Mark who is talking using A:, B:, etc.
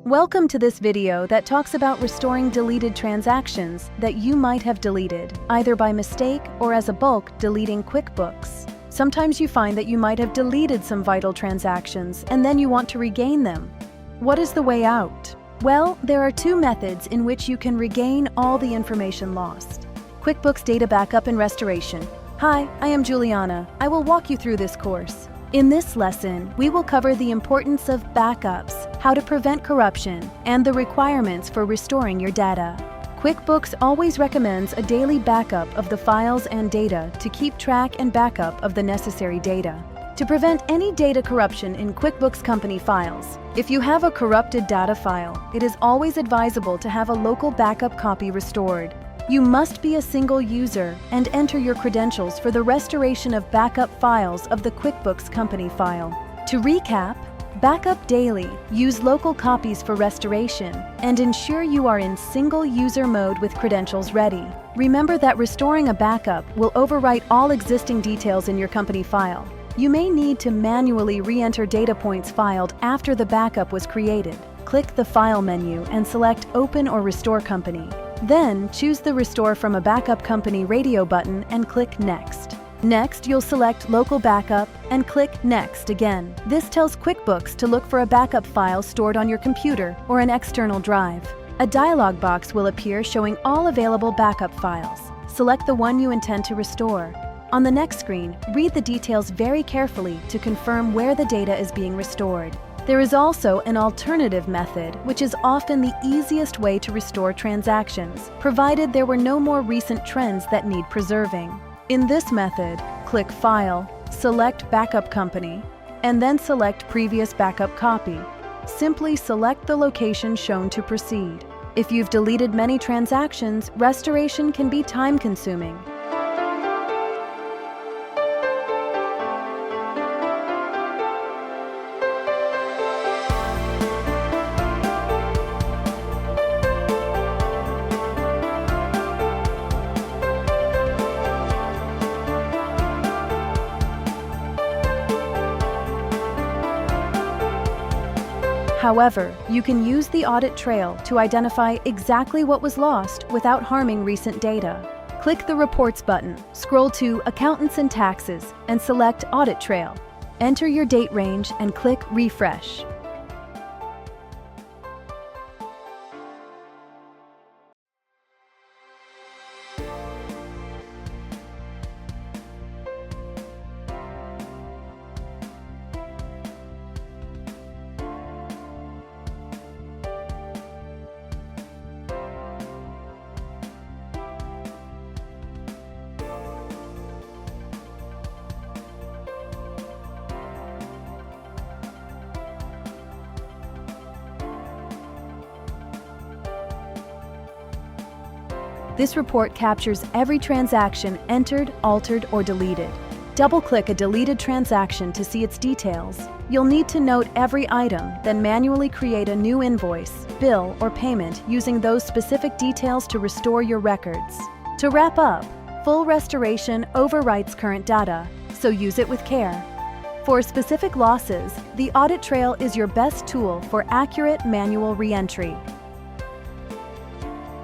A: Welcome to this video that talks about restoring deleted transactions that you might have deleted, either by mistake or as a bulk deleting QuickBooks. Sometimes you find that you might have deleted some vital transactions and then you want to regain them. What is the way out? Well, there are two methods in which you can regain all the information lost. QuickBooks Data Backup and Restoration. Hi, I am Juliana. I will walk you through this course. In this lesson, we will cover the importance of backups, how to prevent corruption, and the requirements for restoring your data. QuickBooks always recommends a daily backup of the files and data to keep track and backup of the necessary data. To prevent any data corruption in QuickBooks company files, if you have a corrupted data file, it is always advisable to have a local backup copy restored. You must be a single user and enter your credentials for the restoration of backup files of the QuickBooks company file. To recap, backup daily, use local copies for restoration, and ensure you are in single user mode with credentials ready. Remember that restoring a backup will overwrite all existing details in your company file. You may need to manually re-enter data points filed after the backup was created. Click the File menu and select Open or Restore Company. Then, choose the Restore from a Backup Company radio button and click Next. Next, you'll select Local Backup and click Next again. This tells QuickBooks to look for a backup file stored on your computer or an external drive. A dialog box will appear showing all available backup files. Select the one you intend to restore. On the next screen, read the details very carefully to confirm where the data is being restored. There is also an alternative method, which is often the easiest way to restore transactions, provided there were no more recent trends that need preserving. In this method, click File, select Backup Company, and then select Previous Backup Copy. Simply select the location shown to proceed. If you've deleted many transactions, restoration can be time-consuming. However, you can use the audit trail to identify exactly what was lost without harming recent data. Click the Reports button, scroll to Accountants and Taxes, and select Audit Trail. Enter your date range and click Refresh. This report captures every transaction entered, altered, or deleted. Double-click a deleted transaction to see its details. You'll need to note every item, then manually create a new invoice, bill, or payment using those specific details to restore your records. To wrap up, full restoration overwrites current data, so use it with care. For specific losses, the audit trail is your best tool for accurate manual re-entry.